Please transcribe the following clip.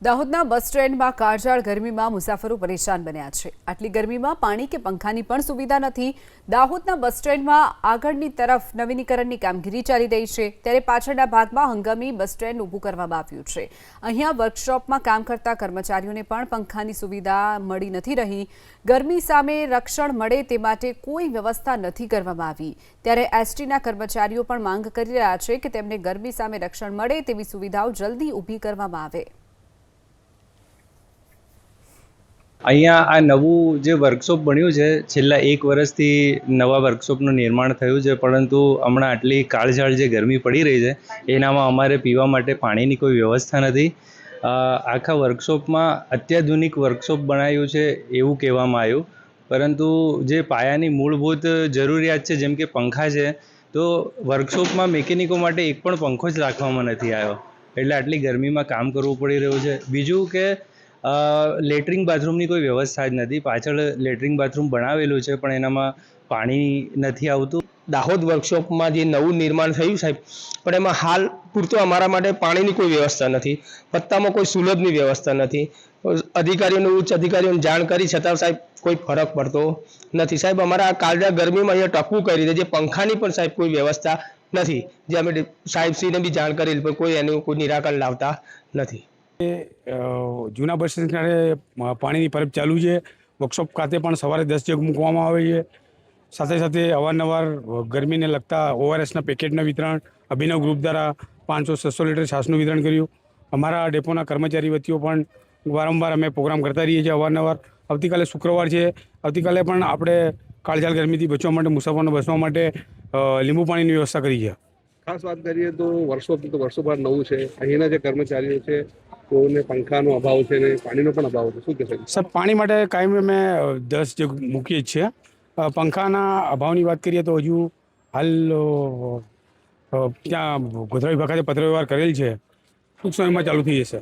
દાહોદના બસ સ્ટેન્ડમાં કાળઝાળ ગરમીમાં મુસાફરો પરેશાન બન્યા છે। આટલી ગરમીમાં પાણી કે પંખાની પણ સુવિધા નથી। દાહોદના બસ સ્ટેન્ડમાં આગળની તરફ નવીનીકરણની કામગીરી ચાલી રહી છે, ત્યારે પાછળના ભાગમાં હંગામી બસ સ્ટેન્ડ ઊભું કરવામાં આવ્યું છે। અહીંયા વર્કશોપમાં કામ કરતા કર્મચારીઓને પણ પંખાની સુવિધા મળી નથી રહી। ગરમી સામે રક્ષણ મળે તે માટે કોઈ વ્યવસ્થા નથી કરવામાં આવી, ત્યારે એસટીના કર્મચારીઓ પણ માંગ કરી રહ્યા છે કે તેમને ગરમી સામે રક્ષણ મળે તેવી સુવિધાઓ જલ્દી ઊભી કરવામાં આવે। અહીંયા આ નવું જે વર્કશોપ બન્યું છે, છેલ્લા 1 વર્ષથી નવા વર્કશોપનું નિર્માણ થયું છે, પરંતુ હમણાં આટલી કાળઝાળ જે ગરમી પડી રહી છે એનામાં અમારે પીવા માટે પાણીની કોઈ વ્યવસ્થા નથી। આખા વર્કશોપમાં અત્યાધુનિક વર્કશોપ બનાવ્યું છે એવું કહેવામાં આવ્યું, પરંતુ જે પાયાની મૂળભૂત જરૂરિયાત છે જેમ કે પંખા છે, તો વર્કશોપમાં મિકેનિકો માટે એક પણ પંખો જ રાખવામાં નથી આવ્યો, એટલે આટલી ગરમીમાં કામ કરવું પડી રહ્યું છે। બીજું કે લેટ્રિન બાથરૂમની કોઈ વ્યવસ્થા જ નથી। પાછળ લેટ્રિન બાથરૂમ બનાવેલું છે પણ એનામાં પાણી નથી આવતું। દાહોદ વર્કશોપમાં જે નવું નિર્માણ થયું સાહેબ, પણ એમાં હાલ પૂરતો અમારા માટે પાણીની કોઈ વ્યવસ્થા નથી, પત્તામાં કોઈ સુલભની વ્યવસ્થા નથી। અધિકારીઓને ઉચ્ચ અધિકારીઓને જાણ કરી છતાં સાહેબ કોઈ ફરક પડતો નથી। સાહેબ અમારા કાળઝાળ ગરમીમાં અહીંયા ટકવું કરી દે, જે પંખાની પણ સાહેબ કોઈ વ્યવસ્થા નથી, જે અમે સાહેબશ્રીને બી જાણ કરેલી પણ કોઈ એનું કોઈ નિરાકરણ લાવતા નથી। જૂના બસ સ્ટેન્ડ કિનારે પાણીની પાઇપ ચાલુ છે। વર્કશોપ ખાતે પણ સવારે 10 જગ મૂકવામાં આવે છે। સાથે સાથે અવારનવાર ગરમીને લગતા ORSના પેકેટના વિતરણ અભિનવ ગ્રુપ દ્વારા 500-600 લીટર છાશનું વિતરણ કર્યું। અમારા ડેપોના કર્મચારી વતીઓ પણ વારંવાર અમે પ્રોગ્રામ કરતા રહીએ છીએ અવારનવાર। આવતીકાલે શુક્રવાર છે, આવતીકાલે પણ આપણે કાળઝાળ ગરમીથી બચવા માટે મુસાફરોને બસવા માટે લીંબુ પાણીની વ્યવસ્થા કરી છે। ખાસ વાત કરીએ તો વર્ષો બાદ નવું છે, અહીંના જે કર્મચારીઓ છે તેઓને પંખાનો અભાવ છે ને પાણીનો પણ અભાવ છે, શું કહેશો? સર, પાણી માટે કાયમી અમે 10 જગ મૂકીએ જ છીએ। પંખાના અભાવની વાત કરીએ તો હજુ હાલ ત્યાં ગોધરા વિભાગ ખાતે પત્ર વ્યવહાર કરેલ છે, ટૂંક સમયમાં ચાલુ થઈ જશે।